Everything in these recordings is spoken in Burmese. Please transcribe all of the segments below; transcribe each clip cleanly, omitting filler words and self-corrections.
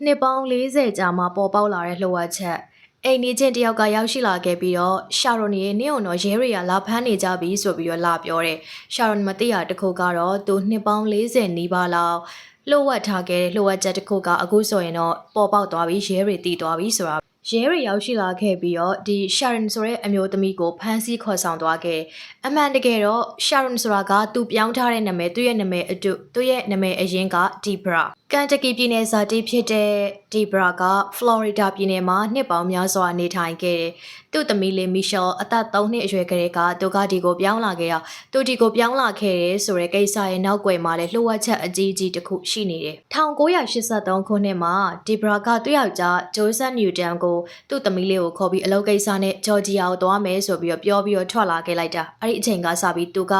နှစ်ပေါင်း40ကြာမှပေါ်ပေါက်လာတဲ့လှုပ်ဝက်ချက်အိမ်နေချင်းတယောက်ကရောက်ရှိလာခဲ့ပြီးတော့ရှာရွန်ရဲ့နင့်အောင်တော့ရဲတွေကလာဖမ်းနေကြပြီဆိုပြီးတော့လာပြောတယ်ရှာရွန်မသိရတခုကတော့သူနှစ်ပေါင်း40နီးပါးလောက်လှုပ်ဝက်ထားခဲ့တဲ့လှုပ်ဝက်ချက်တခုကအခုဆိုရင်တော့ပေါ်ပေါက်သွားပြီရဲတွေတည်သွားပြီဆိုတာရဲတွေရောက်ရှိလာခဲ့ပြီးတော့ဒီရှာရွန်ဆိုတဲ့အမျိုးသမီးကိုဖမ်းဆီးခေါ်ဆောင်သွားခဲ့အမှန်တကယ်တော့ရှာရွန်ဆိုတာကသူပြောင်းထားတဲ့နာမည်သူ့ရဲ့နာမည်အတူသူ့ရဲ့နာမည်အရင်ကဒီဘရာကန်တကီပြည်နယ်ဇာတိဖြစ်တဲ့ဒီဘရာကဖလော်ရီဒါပြည်နယ်မှာနှစ်ပေါင်းများစွာနေထိုင်ခဲ့တယ်။သူ့သမီးလေးမီရှယ်အသက်3နှစ်အရွယ်ကလေးကသူကဒီကိုပြောင်းလာခဲ့ရသူဒီကိုပြောင်းလာခဲ့တယ်ဆိုတဲ့ကိစ္စရဲ့နောက်ွယ်မှာလည်းလှုပ်ဝက်ချက်အကြီးကြီးတစ်ခုရှိနေတယ်။1983ခုနှစ်မှာဒီဘရာကသူ့ယောက်ျားဂျိုးဆန်နျူတန်ကိုသူ့သမီးလေးကိုခေါ်ပြီးအလုပ်ကိစ္စနဲ့ဂျော်ဂျီယာကိုသွားမယ်ဆိုပြီးပြောပြီးတော့ထွက်လာခဲ့လိုက်တာ။အဲ့ဒီအချိန်ကစပြီးသူက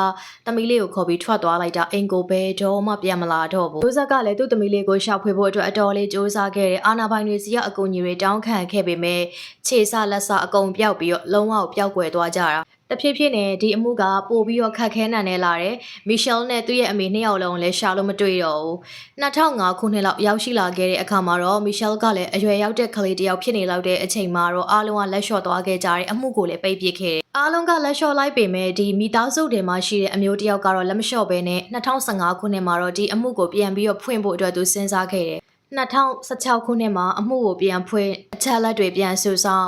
သမီးလေးကိုခေါ်ပြီးထွက်သွားလိုက်တာအိမ်ကိုဘယ်တော့မှပြန်မလာတော့ဘူး။ဂျိုးဆက်ကလည်းသူ့သမီးလေးကိုရှာဖွေဖို့အတွက်အတော်လေးစူးစမ်းခဲ့တယ်အာနာပိုင်တွေစီကအကူအညီတွေတောင်းခံခဲ့ပေမဲ့ခြေစလက်စအကုန်ပြောက်ပြီးတော့လုံးဝပျောက်ကွယ်သွားကြတာတဖြည်းဖြည်းနဲ့ဒီအမှုကပို့ပြီးတော့ခက်ခဲနိုင်နေလာတယ်မီရှယ်နဲ့သူ့ရဲ့အမေနှစ်ယောက်လုံးလည်းရှာလို့မတွေ့တော့ဘူး2005ခုနှစ်လောက်ရောက်ရှိလာခဲ့တဲ့အခါမှာတော့မီရှယ်ကလည်းအရွယ်ရောက်တဲ့ကလေးတစ်ယောက်ဖြစ်နေလောက်တဲ့အချိန်မှာတော့အားလုံးကလက်လျှော့သွားခဲ့ကြတယ်အမှုကိုလည်းပိတ်ပစ်ခဲ့တယ်အားလုံးကလက်လျှော့လိုက်ပေမဲ့ဒီမိသားစုတွေမှာရှိတဲ့အမျိုးတစ်ယောက်ကတော့လက်မလျှော့ဘဲနဲ့2015ခုနှစ်မှာတော့ဒီအမှုကိုပြန်ပြီးတော့ဖွင့်ဖို့အတွက်သူစဉ်းစားခဲ့တယ်2016ခုနှစ်မှာအမှုကိုပြန်ဖွင့်အချက်လက်တွေပြန်စုဆောင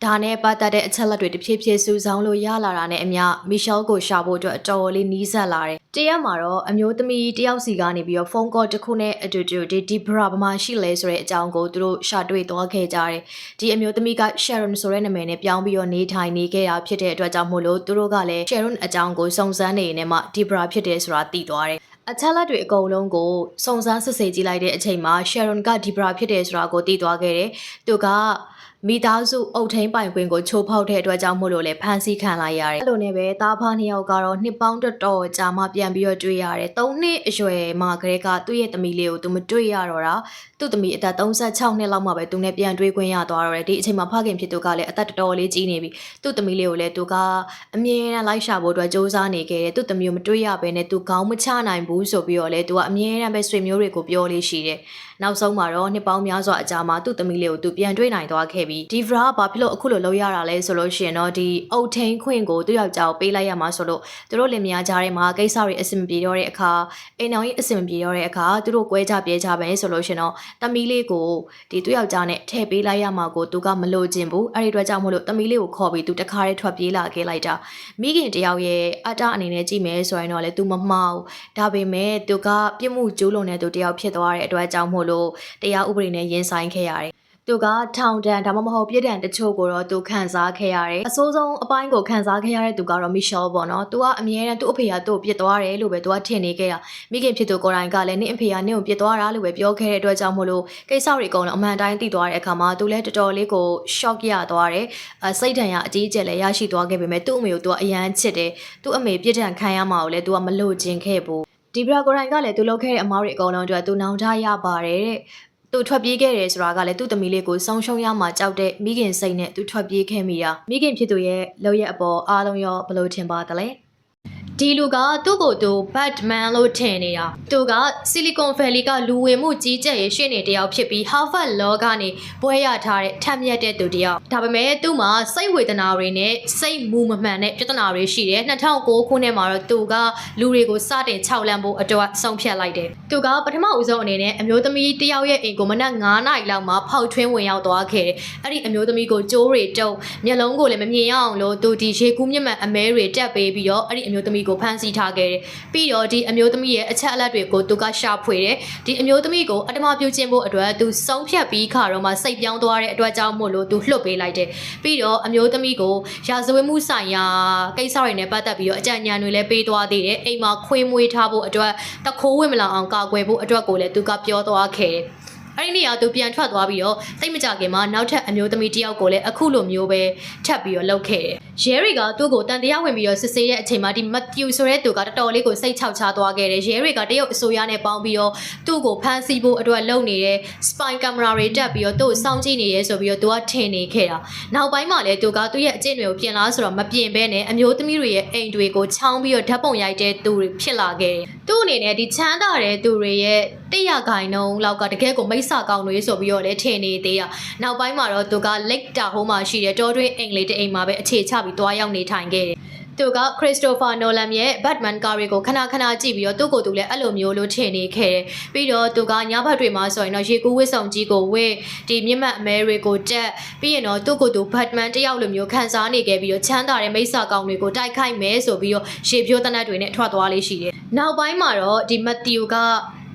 ်ဒါနဲ့ပတ်သက်တဲ့အချက်လက်တွေတဖြည်းဖြည်းစုဆောင်လို့ရလာတာနဲ့အမျှမီရှယ်ကိုရှာဖို့အတွက်အတော်လေးနီးစပ်လာတယ်။တရက်မှာတော့အမျိုးသမီးတယောက်စီကနေပြီးတော့ဖုန်းကောတစ်ခုနဲ့အတူတူဒီဘရာဘာမှရှိလဲဆိုတဲ့အကြောင်းကိုသူတို့ရှာတွေ့သွားခဲ့ကြတယ်။ဒီအမျိုးသမီးက Sharon ဆိုတဲ့နာမည်နဲ့ပြောင်းပြီးတော့နေထိုင်နေခဲ့တာဖြစ်တဲ့အတွက်ကြောင့်မို့လို့သူတို့ကလည်း Sharon အကြောင်းကိုစုံစမ်းနေနေမှဒီဘရာဖြစ်တယ်ဆိုတာသိသွားတယ်။အချက်လက်တွေအကုန်လုံးကိုစုံစမ်းစစ်ဆေးကြည့်လိုက်တဲ့အချိန်မှာ Sharon ကဒီဘရာဖြစ်တယ်ဆိုတာကိုသိသွားခဲ့တယ်။သူကမိသားစုအုပ်ထိန်ပိုင်ခွင့်ကိုချိုးဖောက်တဲ့အတွက်ကြောင့်မို့လို့လည်းဖမ်းဆီးခံလိုက်ရတယ်။အဲ့လိုနဲ့ပဲတားဖားနှစ်ယောက်ကတော့နှစ်ပေါင်းတော်ကြာမှပြန်ပြီးတော့တွေ့ရတယ်။3နှစ်အရွယ်မှာကလေးကသူ့ရဲ့သမီးလေးကိုသူမတွေ့ရတော့တာသူ့သမီးအသက်36နှစ်လောက်မှပဲသူနဲ့ပြန်တွေ့ခွင့်ရသွားတော့တယ်။ဒီအချိန်မှာဖခင်ဖြစ်သူကလည်းအသက်တော်လေးကြီးနေပြီ။သူ့သမီးလေးကိုလည်းသူကအမြဲတမ်းလိုက်ရှာဖို့အတွက်စူးစမ်းနေခဲ့တယ်။သူ့သမီးကိုမတွေ့ရဘဲနဲ့သူခေါင်းမချနိုင်ဘူးဆိုပြီးတော့လည်းသူကအမြဲတမ်းပဲဆွေမျိုးတွေကိုပြောလေးရှိတယ်။နောက်ဆုံးမှာတော့နှစ်ပေါင်းများစွာအကြာမှာသူ့သမီးလေးကိုသူပြန်တွေ့နိုင်သွားခဲ့ပြီးဒီဗရာဘာဖြစ်လို့အခုလိုလုပ်ရတာလဲဆိုလို့ရှိရင်တော့ဒီအုတ်ထိန်ခွင့်ကိုသူ့ယောက်ျားကိုပေးလိုက်ရမှာဆိုလို့သူတို့လင်မယားကြားထဲမှာကိစ္စတွေအဆင်မပြေတော့တဲ့အခါအိမ်အောင်ကြီးအဆင်မပြေတော့တဲ့အခါသူတို့ကွဲကြပြဲကြပဲဆိုလို့ရှိရင်တော့သမီးလေးကိုဒီသူ့ယောက်ျားနဲ့ထည့်ပေးလိုက်ရမှာကိုသူကမလိုချင်ဘူးအဲ့ဒီအတွက်ကြောင့်မို့လို့သမီးလေးကိုခေါ်ပြီးသူတခါတည်းထွက်ပြေးလာခဲ့လိုက်တာမိခင်တယောက်ရဲ့အတအနေနဲ့ကြည့်မယ်ဆိုရင်တော့လေသူမမှားဘူးဒါပေမဲ့သူကပြစ်မှုကျူးလွန်တဲ့သူတယောက်ဖြစ်သွားတဲ့အတွက်ကြောင့်မို့လို့တရားဥပဒေနဲ့ရင်ဆိုင်ခဲ့ရတယ်သူကထောင်ဒဏ်ဒါမှမဟုတ်ပြစ်ဒဏ်တချို့ကိုတော့သူခံစားခဲ့ရတယ်အဆိုးဆုံးအပိုင်းကိုခံစားခဲ့ရတဲ့သူကတော့မီရှယ်ပေါ့နော်သူကအမြဲတမ်းသူ့အဖေကသူ့ကိုပြစ်သွားတယ်လို့ပဲသူကထင်နေခဲ့တာမိခင်ဖြစ်သူကိုယ်တိုင်ကလည်းနင့်အဖေကနင့်ကိုပြစ်သွားတာလို့ပဲပြောခဲ့တဲ့အတွက်ကြောင့်မို့လို့ကိစ္စတွေအကုန်လုံးအမှန်တိုင်းသိသွားတဲ့အခါမှာသူလည်းတော်တော်လေးကို shock ရသွားတယ်စိတ်ဒဏ်ရာအကြီးအကျယ်လည်းရရှိသွားခဲ့ပေမဲ့သူ့အမေကိုသူကအယမ်းချစ်တယ်သူ့အမေပြစ်ဒဏ်ခံရမှာကိုလည်းသူကမလို့ကျင်ခဲ့ဘူးဒီဘရာကိုယ်တိုင်ကလည်းသူလုပ်ခဲ့တဲ့အမားတွေအကုန်လုံးအတွက်သူနောင်တရပါတယ်တဲ့သူထွက်ပြေးခဲ့တယ်ဆိုတာကလည်းသူ့သမီးလေးကိုဆုံးရှုံးရမှကြောက်တဲ့မိခင်စိတ်နဲ့သူထွက်ပြေးခဲ့မိတာမိခင်ဖြစ်သူရဲ့လောက်ရဲ့အပေါ်အားလုံးရောဘယ်လိုထင်ပါသလဲဒီလူကသူ့ကိုယ်သူဘတ်မန်လို့ထင်နေတာသူကဆီလီကွန်ဗယ်လီကလူဝင်မှုကြီးကြပ်ရေးရှင်းနေတယောက်ဖြစ်ပြီး Harvard Law ကနေဘွဲ့ရထားတဲ့ထက်မြက်တဲ့သူတယောက်ဒါပေမဲ့သူ့မှာစိတ်ဝေဒနာတွေနဲ့စိတ်မူမမှန်တဲ့ပြဿနာတွေရှိတယ်2009ခုနှစ်မှာတော့သူကလူတွေကိုစတင်ခြောက်လန့်ဖို့အတွက်ဆုံးဖြတ်လိုက်တယ်သူကပထမဦးဆုံးအနေနဲ့အမျိုးသမီးတယောက်ရဲ့အိမ်ကိုမနက်9နာရီလောက်မှာဖောက်ထွင်းဝင်ရောက်သွားခဲ့တယ်အဲ့ဒီအမျိုးသမီးကိုကြိုးတွေတုပ်မျက်လုံးကိုလည်းမမြင်ရအောင်လို့သူဒီရေကူးမျက်မှန်အမဲတွေတက်ပေးပြီးတော့အဲ့ဒီအမျိုးသမီးကိုဖမ်းဆီးထားခဲ့တယ်ပြီးတော့ဒီအမျိုးသမီးရဲ့အချက်အလက်တွေကိုသူကရှာဖွေတယ်ဒီအမျိုးသမီးကိုအတ္တမပြုခြင်းဖို့အတွက်သူဆုံးဖြတ်ပြီးခါတော့မှစိတ်ပြောင်းသွားတဲ့အတွက်ကြောင့်မို့လို့သူလွှတ်ပေးလိုက်တယ်ပြီးတော့အမျိုးသမီးကိုရာဇဝတ်မှုဆိုင်ရာကိစ္စတွေနဲ့ပတ်သက်ပြီးတော့အကြံဉာဏ်တွေလည်းပေးသွားသေးတယ်အိမ်မှာခွေးမွေးထားဖို့အတွက်တခိုးဝင်မလာအောင်ကာကွယ်ဖို့အတွက်ကိုလည်းသူကပြောသွားခဲ့တယ်အဲ့ဒီနေရာသူပြန်ထွက်သွားပြီးတော့စိတ်မကြခင်မှာနောက်ထပ်အမျိုးသမီးတယောက်ကိုလည်းအခုလိုမျိုးပဲထပ်ပြီးတော့လှုပ်ခဲ့တယ် ရဲတွေကသူ့ကိုတန်တရားဝင်ပြီးတော့စစ်ဆေးတဲ့အချိန်မှာဒီမတ်သျူဆိုတဲ့သူကတော်တော်လေးကိုစိတ်ချောက်ချသွားခဲ့တယ်ရဲတွေကတရုတ်အစိုးရနဲ့ပေါင်းပြီးတော့သူ့ကိုဖမ်းဆီးဖို့အတွက်လုပ်နေတဲ့ spy camera တွေတက်ပြီးတော့သူ့ကိုစောင့်ကြည့်နေရဲဆိုပြီးတော့သူကထင်နေခဲ့တာနောက်ပိုင်းမှာလည်းသူကသူ့ရဲ့အကျင့်တွေကိုပြင်လားဆိုတော့မပြင်ဘဲနဲ့အမျိုးသမီးတွေရဲ့အိမ်တွေကိုချောင်းပြီးတော့ဓာတ်ပုံရိုက်တဲ့သူတွေဖြစ်လာခဲ့တယ်သူ့အနေနဲ့ဒီချမ်းသာတဲ့သူတွေရဲ့100ခိုင်နှုန်းလောက်ကတကယ်ကိုမိတ်ဆာကောင်းတွေဆိုပြီးတော့လည်းထင်နေသေးတာနောက်ပိုင်းမှာတော့သူက Lake Tahoe မှာရှိတဲ့တောတွင်းအိမ်လေးတစ်အိမ်မှာပဲအခြေချပြီးတွားရောက်နေထိုင်ခဲ့တယ်သူက Christopher Nolan ရဲ့ Batman ကားတွေကိုခဏခဏကြည့်ပြီးတော့သူ့ကိုယ်သူလည်းအဲ့လိုမျိုးလို့ထင်နေခဲ့တယ်ပြီးတော့သူကညဘက်တွေမှာဆိုရင်တော့ရေကူးဝစ်ဆောင်ကြီးကိုဝစ်ဒီမြင့်မတ်အမဲတွေကိုတက်ပြီးရင်တော့သူ့ကိုယ်သူ Batman တယောက်လိုမျိုးခံစားနေခဲ့ပြီးတော့ချမ်းသာတဲ့မိတ်ဆာကောင်းတွေကိုတိုက်ခိုက်မယ်ဆိုပြီးတော့ရေဖြိုးတနတ်တွေနဲ့ထွက်သွားလေးရှိတယ်နောက်ပိုင်းမှာတော့ဒီ Matthew က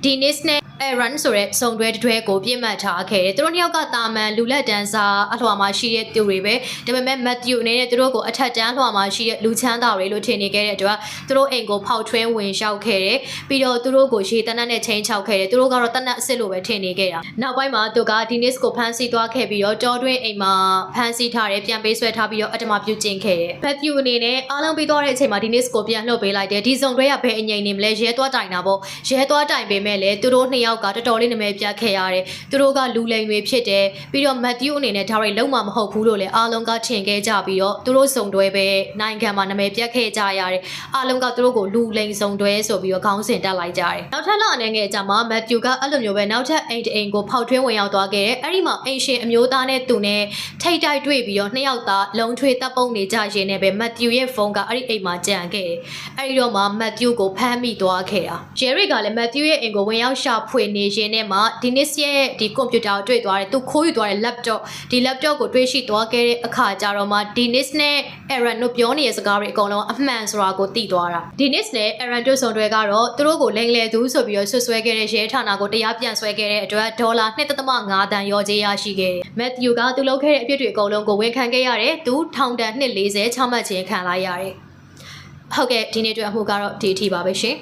Dennis နဲ့ Aaron ဆိုတဲ့စုံတွဲတွဲကိုပြစ်မှတ်ထားခဲ့တယ်။သူတို့နှစ်ယောက်ကတာမန်လူလက်တန်းစားအလှော်မှာရှိတဲ့သူတွေပဲ။ဒါပေမဲ့ Matthew အနေနဲ့သူတို့ကိုအထက်တန်းလှော်မှာရှိတဲ့လူချမ်းသာတွေလို့ထင်နေခဲ့တဲ့အတွက်သူတို့အိမ်ကိုဖောက်ထွင်းဝင်လျှောက်ခဲ့တယ်။ပြီးတော့သူတို့ကိုရေတနတ်နဲ့ချင်းချောက်ခဲ့တယ်။သူတို့ကတော့တနတ်အစ်စ်လိုပဲထင်နေခဲ့တာ။နောက်ပိုင်းမှာသူက Dennis ကိုဖမ်းဆီးသွားခဲ့ပြီးတော့တောတွင်းအိမ်မှာဖမ်းဆီးထားတယ်ပြန်ပေးဆွဲထားပြီးတော့အတ္တမပြုကျင့်ခဲ့တယ်။ Matthew အနေနဲ့အားလုံးပြီးသွားတဲ့အချိန်မှာ Dennis ကိုပြန်လှုပ်ပေးလိုက်တယ်။ဒီစုံတွဲကဘယ်အငိမ့်နေမလဲရဲသွားတိုင်တာပေါ့။ရဲသွားတိုင်ပေမဲ့လည်းသူတို့နှစ်ယောက်ကတော်တော်လေးနမဲပြတ်ခဲ့ရတယ်သူတို့ကလူလိမ်တွေဖြစ်တယ်ပြီးတော့ Matthew အနေနဲ့ဒါတွေလုံးဝမဟုတ်ဘူးလို့လည်းအားလုံးကထင်ခဲ့ကြပြီးတော့သူတို့စုံတွဲပဲနိုင်ငံမှာနမဲပြတ်ခဲ့ကြရတယ်အားလုံးကသူတို့ကိုလူလိမ်စုံတွဲဆိုပြီးတော့ခေါင်းစဉ်တက်လိုက်ကြတယ်နောက်ထပ်လအနေငယ်အကြမှာ Matthew ကအဲ့လိုမျိုးပဲနောက်ထပ်အိမ်တအိမ်ကိုဖောက်ထွင်းဝင်ရောက်သွားခဲ့တယ်အဲ့ဒီမှာအိမ်ရှင်အမျိုးသားနဲ့သူနဲ့ထိတ်တိုက်တွေ့ပြီးတော့နှစ်ယောက်သားလုံးထွေးတပ်ပုံနေကြရင်နဲ့ပဲ Matthew ရဲ့ဖုန်းကအဲ့ဒီအိမ်မှာကြံခဲ့တယ်အဲ့ဒီတော့မှ Matthew ကိုဖမ်းမိသွားခဲ့တာ Jerry ကလည်း Matthew ရဲ့အိမ်ကိုဝင်ရောက်ရှာဖွေနေရင်နဲ့မှ Dennis ရဲ့ဒီကွန်ပျူတာကိုတွေ့သွားတယ်သူခိုးယူသွားတဲ့ laptop ဒီ laptop ကိုတွေ့ရှိသွားခဲ့တဲ့အခါကျတော့မှ Dennis နဲ့ Aaron တို့ပြောနေတဲ့စကားတွေအကုန်လုံးအမှန်ဆိုတာကိုသိသွားတာ Dennis နဲ့ Aaron တို့စုံတွေကတော့သူတို့ကိုလိမ်လည်သူဆိုပြီးတော့ဆွဆွဲခဲ့တဲ့ရဲဌာနကိုတရားပြန်ဆွဲခဲ့တဲ့အတွက်ဒေါ်လာ 2.5 တန်ရောကြေးရရှိခဲ့တယ် Matthew ကသူလုပ်ခဲ့တဲ့အဖြစ်တွေအကုန်လုံးကိုဝန်ခံခဲ့ရတယ်သူထောင်ဒဏ်240ချမှတ်ခြင်းခံလိုက်ရတယ်ဟုတ်ကဲ့ဒီနေ့အတွက်အမှုကတော့ဒီအထိပါပဲရှင်